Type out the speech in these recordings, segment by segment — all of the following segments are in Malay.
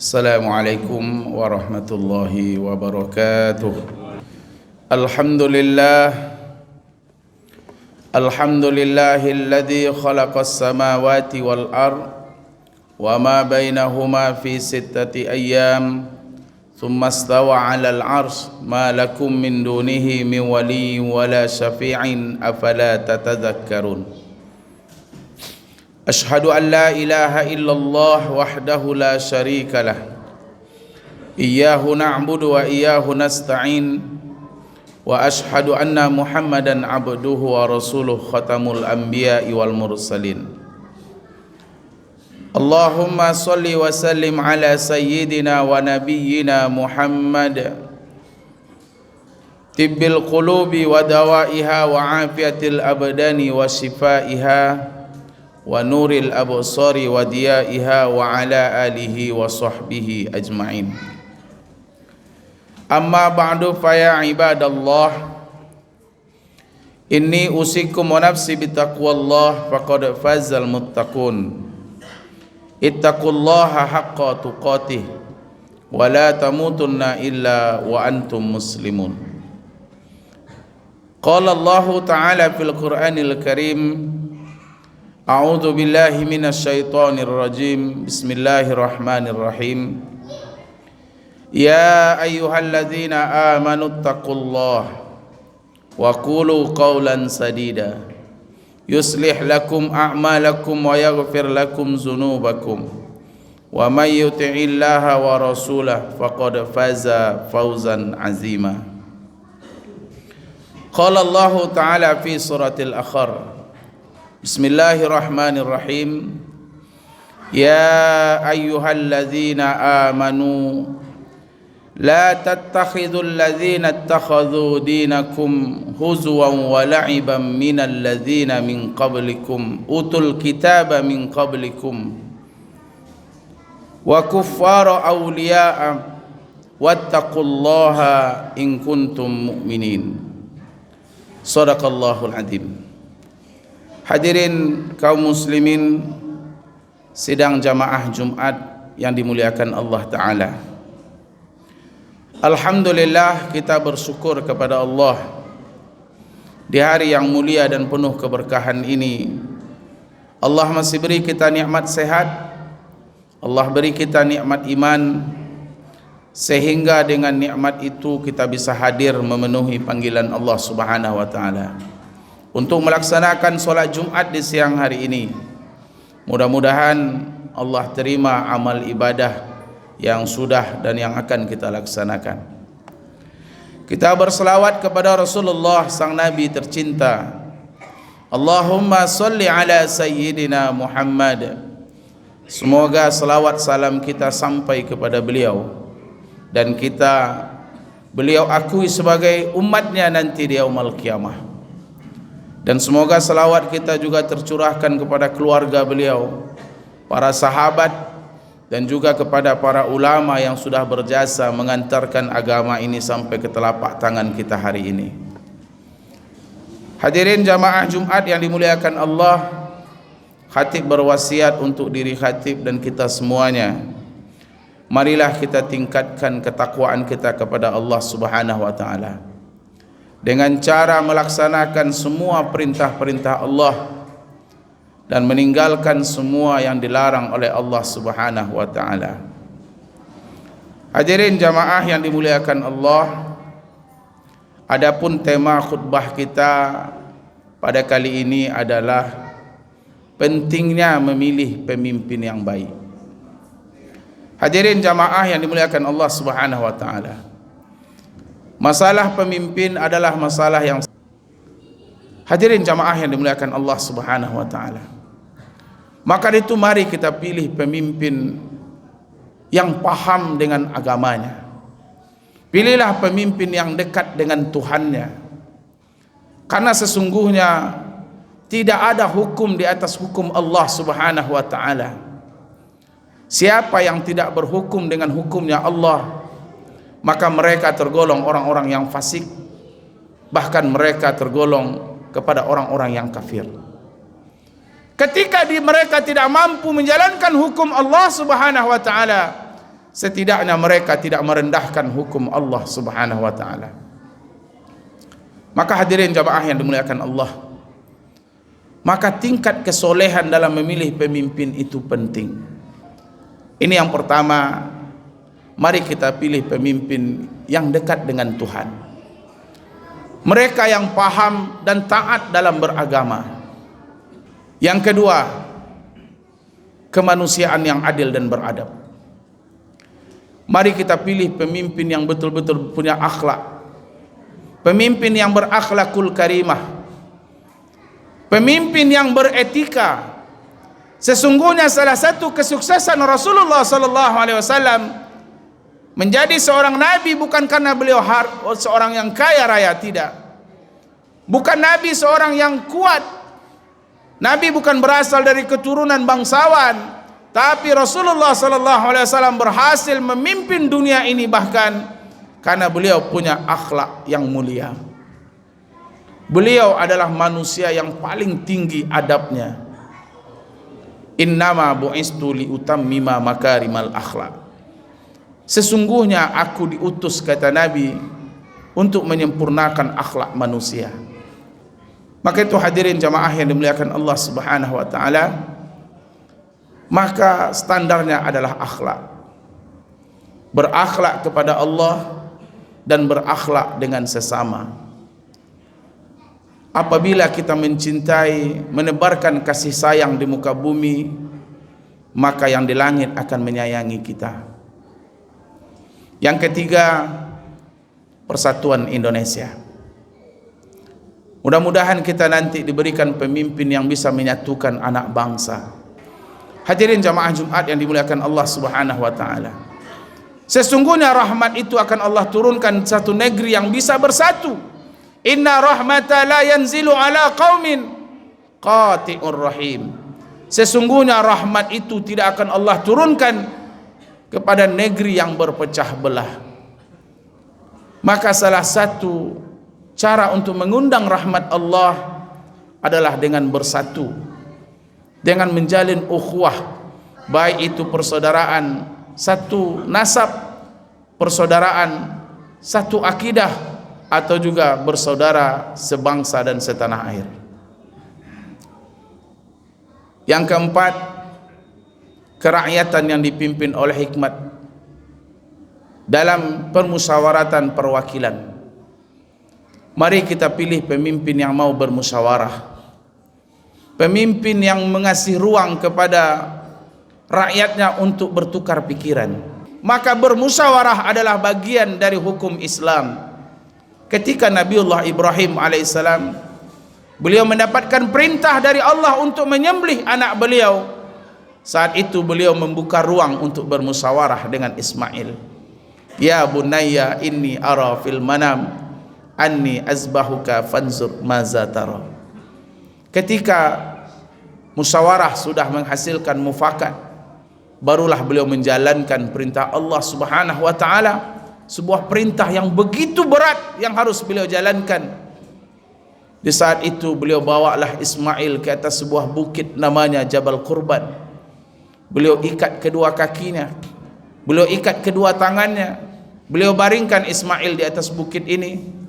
Assalamualaikum warahmatullahi wabarakatuh. Alhamdulillahilladzi khalaqas samawati wal ard wa ma bainahuma fi sittati ayyam thumma istawa 'alal 'arsy ma lakum min dunihi min waliyyin wala syafi'in afala tatadhakkarun. Ashhadu an la ilaha illallah wahdahu la syarika lah. Iyyahu na'budu wa iyyahu nasta'in. Wa ashhadu anna Muhammadan abduhu wa rasuluh khatamul anbiya'i wal mursalin. Allahumma salli wa sallim ala sayyidina wa nabiyyina Muhammad tibbil qulubi wa dawaiha wa afiyatil abdani wa shifaiha wa nuril absari wa diyaiha wa ala alihi wa sahbihi ajma'in. Amma ba'du fa ya ibadallah, inni usikum wa nafsi bitaqwallah faqad fazal muttaqun. Ittaqullaha haqqa tuqatih wa la tamutunna illa wa antum muslimun. Qala Allah ta'ala fil Qur'anil Karim, A'udzu billahi minasyaitonir rajim. Bismillahirrahmanirrahim. Ya ayyuhalladzina amanu taqullaha wa qulu qawlan sadida yuslih lakum a'malakum wa yaghfir lakum dzunubakum wa may yuti'illaha wa rasulahu faqad faza fawzan 'azima. Qala Allah ta'ala fi suratil Akhar, Bismillahirrahmanirrahim. Ya ayyuhalladzina amanu la tattakhidul ladzina ittakhadhu dinakum huzwan wa la'iban minal ladzina min qablikum utul kitaba min qablikum wa kuffara awliya'a wattaqullaha in kuntum mu'minin. Shadaqallahul adzim. Hadirin kaum muslimin sidang jamaah Jumat yang dimuliakan Allah Ta'ala, alhamdulillah kita bersyukur kepada Allah di hari yang mulia dan penuh keberkahan ini. Allah masih beri kita nikmat sehat, Allah beri kita nikmat iman, sehingga dengan nikmat itu kita bisa hadir memenuhi panggilan Allah Subhanahu wa Ta'ala untuk melaksanakan solat Jumat di siang hari ini. Mudah-mudahan Allah terima amal ibadah yang sudah dan yang akan kita laksanakan. Kita berselawat kepada Rasulullah sang Nabi tercinta. Allahumma salli ala sayyidina Muhammad. Semoga selawat salam kita sampai kepada beliau dan beliau akui sebagai umatnya nanti di yaumul qiyamah. Dan semoga selawat kita juga tercurahkan kepada keluarga beliau, para sahabat, dan juga kepada para ulama yang sudah berjasa mengantarkan agama ini sampai ke telapak tangan kita hari ini. Hadirin jamaah Jumat yang dimuliakan Allah, khatib berwasiat untuk diri khatib dan kita semuanya, marilah kita tingkatkan ketakwaan kita kepada Allah Subhanahu wa Ta'ala dengan cara melaksanakan semua perintah-perintah Allah dan meninggalkan semua yang dilarang oleh Allah Subhanahu wa Ta'ala. Hadirin jamaah yang dimuliakan Allah, adapun tema khutbah kita pada kali ini adalah pentingnya memilih pemimpin yang baik. Hadirin jamaah yang dimuliakan Allah Subhanahu wa Ta'ala, masalah pemimpin adalah masalah yang, hadirin jamaah yang dimuliakan Allah Subhanahu wa Ta'ala, maka itu mari kita pilih pemimpin yang paham dengan agamanya. Pilihlah pemimpin yang dekat dengan Tuhannya, karena sesungguhnya tidak ada hukum di atas hukum Allah Subhanahu wa Ta'ala. Siapa yang tidak berhukum dengan hukumnya Allah, maka mereka tergolong orang-orang yang fasik, bahkan mereka tergolong kepada orang-orang yang kafir. Ketika mereka tidak mampu menjalankan hukum Allah Subhanahu wa Ta'ala, setidaknya mereka tidak merendahkan hukum Allah Subhanahu wa taala. Maka hadirin jamaah yang dimuliakan Allah, maka tingkat kesolehan dalam memilih pemimpin itu penting. Ini yang pertama, mari kita pilih pemimpin yang dekat dengan Tuhan, mereka yang paham dan taat dalam beragama. Yang kedua, kemanusiaan yang adil dan beradab. Mari kita pilih pemimpin yang betul-betul punya akhlak, pemimpin yang berakhlakul karimah, pemimpin yang beretika. Sesungguhnya salah satu kesuksesan Rasulullah sallallahu alaihi wasallam menjadi seorang nabi bukan karena beliau seorang yang kaya raya, tidak. Bukan nabi seorang yang kuat. Nabi bukan berasal dari keturunan bangsawan, tapi Rasulullah sallallahu alaihi wasallam berhasil memimpin dunia ini bahkan karena beliau punya akhlak yang mulia. Beliau adalah manusia yang paling tinggi adabnya. Innama bu'istu liutammima makarimal akhlak. Sesungguhnya aku diutus, kata Nabi, untuk menyempurnakan akhlak manusia. Maka itu hadirin jamaah yang dimuliakan Allah Subhanahu wa taala, maka standarnya adalah akhlak. Berakhlak kepada Allah dan berakhlak dengan sesama. Apabila kita mencintai, menebarkan kasih sayang di muka bumi, maka yang di langit akan menyayangi kita. Yang ketiga, persatuan Indonesia. Mudah-mudahan kita nanti diberikan pemimpin yang bisa menyatukan anak bangsa. Hadirin jamaah Jumat yang dimuliakan Allah Subhanahu wa taala, sesungguhnya rahmat itu akan Allah turunkan satu negeri yang bisa bersatu. Inna rahmata la yanzilu ala qaumin qati'ur rahim. Sesungguhnya rahmat itu tidak akan Allah turunkan kepada negeri yang berpecah belah. Maka salah satu cara untuk mengundang rahmat Allah adalah dengan bersatu, dengan menjalin ukhuwah, baik itu persaudaraan satu nasab, persaudaraan satu akidah, atau juga bersaudara sebangsa dan setanah air. Yang keempat, kerakyatan yang dipimpin oleh hikmat dalam permusyawaratan perwakilan. Mari kita pilih pemimpin yang mau bermusyawarah, pemimpin yang mengasih ruang kepada rakyatnya untuk bertukar pikiran. Maka bermusyawarah adalah bagian dari hukum Islam. Ketika Nabiullah Ibrahim alaihissalam, beliau mendapatkan perintah dari Allah untuk menyembelih anak beliau, saat itu beliau membuka ruang untuk bermusyawarah dengan Ismail. Ya bunayya inni ara fil manam anni azbahuka fanzur maza tara. Ketika musyawarah sudah menghasilkan mufakat, barulah beliau menjalankan perintah Allah Subhanahu wa taala, sebuah perintah yang begitu berat yang harus beliau jalankan. Di saat itu beliau bawalah Ismail ke atas sebuah bukit namanya Jabal Qurban. Beliau ikat kedua kakinya, beliau ikat kedua tangannya, beliau baringkan Ismail di atas bukit ini.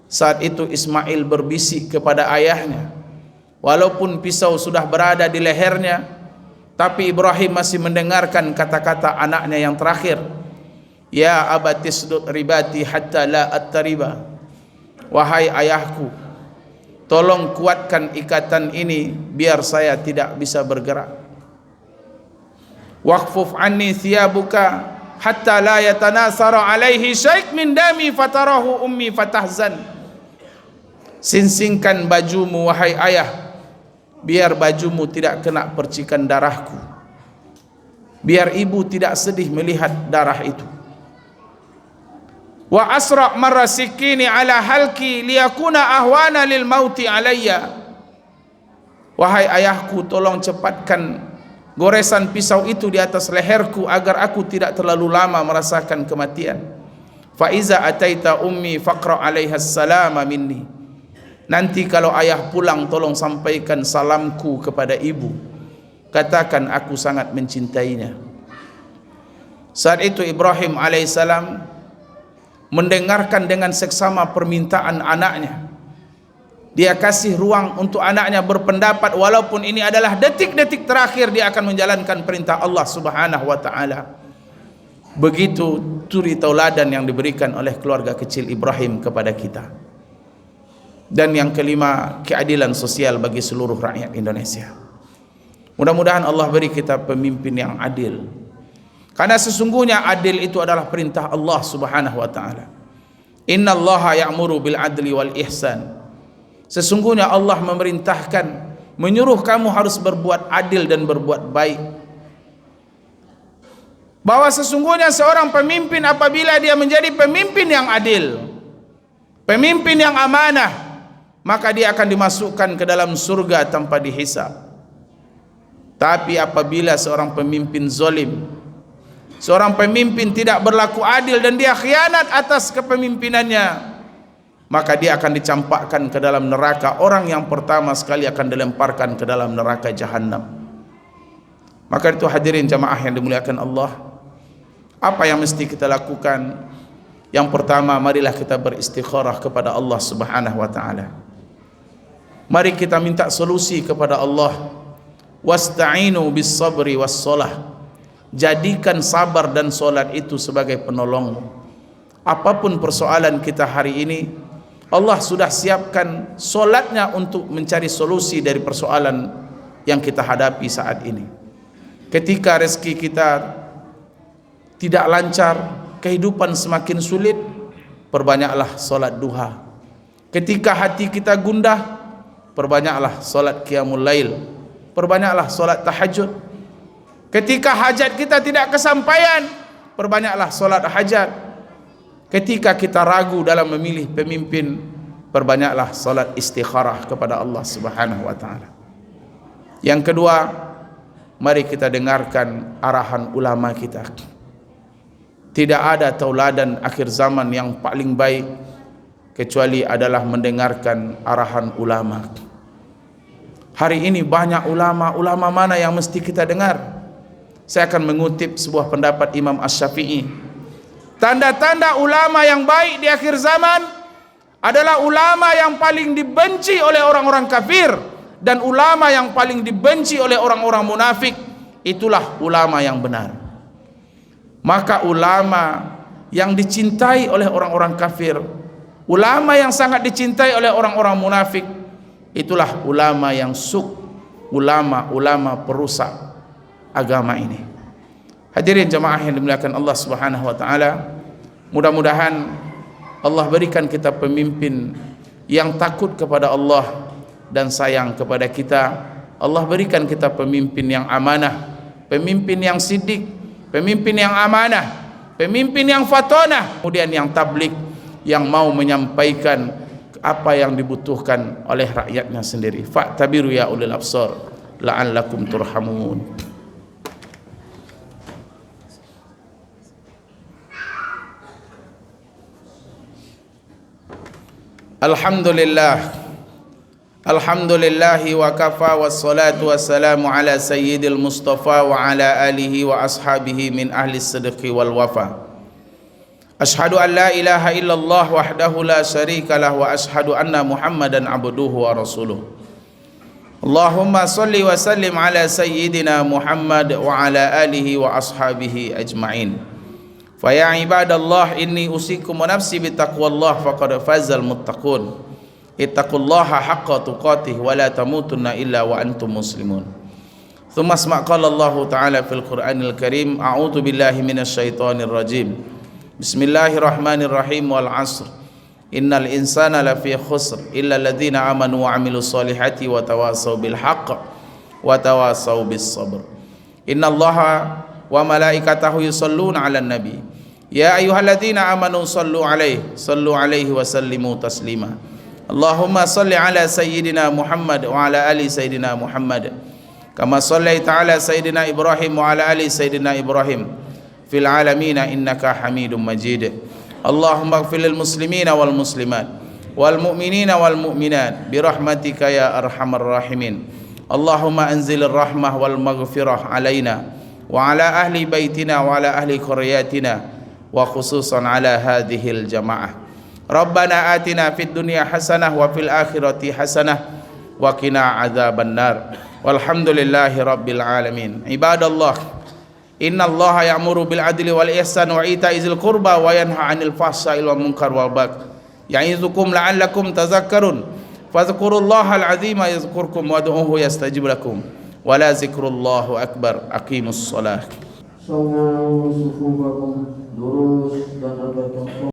Saat itu Ismail berbisik kepada ayahnya, walaupun pisau sudah berada di lehernya, tapi Ibrahim masih mendengarkan kata-kata anaknya yang terakhir. Ya abatisdud ribati hatta la attariba. Wahai ayahku, tolong kuatkan ikatan ini biar saya tidak bisa bergerak. Waqfuf anni thiyabuka hatta la yatanasara alaihi syai' min dami fatarahu ummi fatahzan. Singsingkan bajumu wahai ayah, biar bajumu tidak kena percikan darahku, biar ibu tidak sedih melihat darah itu. Wa asra' marra sikini ala halki liyakuna ahwana lil mauti alayya. Wahai ayahku, tolong cepatkan goresan pisau itu di atas leherku agar aku tidak terlalu lama merasakan kematian. Fa iza ataita ummi faqra 'alaiha salama minni. Nanti kalau ayah pulang, tolong sampaikan salamku kepada ibu, katakan aku sangat mencintainya. Saat itu Ibrahim alaihissalam mendengarkan dengan seksama permintaan anaknya. Dia kasih ruang untuk anaknya berpendapat, walaupun ini adalah detik-detik terakhir dia akan menjalankan perintah Allah Subhanahu wa taala. Begitu turi tauladan yang diberikan oleh keluarga kecil Ibrahim kepada kita. Dan yang kelima, keadilan sosial bagi seluruh rakyat Indonesia. Mudah-mudahan Allah beri kita pemimpin yang adil. Karena sesungguhnya adil itu adalah perintah Allah Subhanahu wa taala. Innallaha ya'muru bil adli wal ihsan. Sesungguhnya Allah memerintahkan, menyuruh kamu harus berbuat adil dan berbuat baik. Bahwa sesungguhnya seorang pemimpin apabila dia menjadi pemimpin yang adil, pemimpin yang amanah, maka dia akan dimasukkan ke dalam surga tanpa dihisab. Tapi apabila seorang pemimpin zalim, seorang pemimpin tidak berlaku adil dan dia khianat atas kepemimpinannya, maka dia akan dicampakkan ke dalam neraka. Orang yang pertama sekali akan dilemparkan ke dalam neraka Jahannam. Maka itu hadirin jamaah yang dimuliakan Allah, apa yang mesti kita lakukan? Yang pertama, marilah kita beristikharah kepada Allah Subhanahu wa taala. Mari kita minta solusi kepada Allah. Wasta'inu bis sabri was shalah. Jadikan sabar dan solat itu sebagai penolong. Apapun persoalan kita hari ini, Allah sudah siapkan solatnya untuk mencari solusi dari persoalan yang kita hadapi saat ini. Ketika rezeki kita tidak lancar, kehidupan semakin sulit, perbanyaklah solat duha. Ketika hati kita gundah, perbanyaklah solat qiyamul lail, perbanyaklah solat tahajud. Ketika hajat kita tidak kesampaian, perbanyaklah solat hajat. Ketika kita ragu dalam memilih pemimpin, perbanyaklah solat istikharah kepada Allah Subhanahu wa taala. Yang kedua, mari kita dengarkan arahan ulama kita. Tidak ada tauladan akhir zaman yang paling baik kecuali adalah mendengarkan arahan ulama. Hari ini banyak ulama mana yang mesti kita dengar? Saya akan mengutip sebuah pendapat Imam Asy-Syafi'i. Tanda-tanda ulama yang baik di akhir zaman adalah ulama yang paling dibenci oleh orang-orang kafir, dan ulama yang paling dibenci oleh orang-orang munafik. Itulah ulama yang benar. Maka ulama yang dicintai oleh orang-orang kafir, ulama yang sangat dicintai oleh orang-orang munafik, itulah ulama yang ulama perusak agama ini. Hadirin jamaah yang dimuliakan Allah Subhanahu wa taala, mudah-mudahan Allah berikan kita pemimpin yang takut kepada Allah dan sayang kepada kita. Allah berikan kita pemimpin yang amanah, pemimpin yang siddiq, pemimpin yang amanah, pemimpin yang fatonah, kemudian yang tabligh, yang mau menyampaikan apa yang dibutuhkan oleh rakyatnya sendiri. Fa'tabiru ya ulil absar la'allakum turhamun. Alhamdulillahi wa kafa, wassalatu wassalamu ala sayyidil mustafa wa ala alihi wa ashabihi min ahli sidqi wal wafa. Ashhadu an la ilaha illallah wahdahu la syarika lah, wa ashhadu anna muhammadan abduhu wa rasuluh. Allahumma salli wa sallim ala sayyidina Muhammad wa ala alihi wa ashabihi ajma'in. Faya ibadallah, inni usikum wa nafsi bitaqwallah faqad fazal muttaqun. Ittaqullaha haqqa tuqatih wa la tamutunna illa wa antum muslimun. Thumma asma' qala Allah ta'ala fil Qur'anil Karim, a'udzu billahi minasy syaithanir rajim. Bismillahirrahmanirrahim, wal 'asr. Innal insana lafi khusr illa alladziina amanu wa 'amilus solihati wa tawasaw bil haqq wa tawasaw bis sabr. Innallaha wa malaikatahu yusholluna 'alan nabi. Ya ayyuhalladzina amanu sallu 'alaihi wa sallimu taslima. Allahumma salli 'ala sayyidina Muhammad wa 'ala ali sayyidina Muhammad kama shallaita 'ala sayyidina Ibrahim wa 'ala ali sayyidina Ibrahim fil 'alamin innaka Hamidum Majid. Allahumma ighfir lil muslimina wal muslimat wal mu'minina wal mu'minat bi rahmatika ya arhamar rahimin. Allahumma anzilir rahmah wal maghfirah 'alaina وعلى أهل بيتنا وعلى أهل قرياتنا وخصوصا على هذه الجماعة. ربنا آتنا في الدنيا حسنة وفي الآخرة حسنة وقنا عذاب النار والحمد لله رب العالمين. عباد الله إن الله يأمر بالعدل والإحسان وإيتاء ذي القربى وينهى عن الفحشاء والمنكر والبغي يعظكم لعلكم تذكرون فاذكروا الله العظيم يذكركم وادعوه يستجب لكم ولا ذكر الله أكبر. أقيموا الصلاة.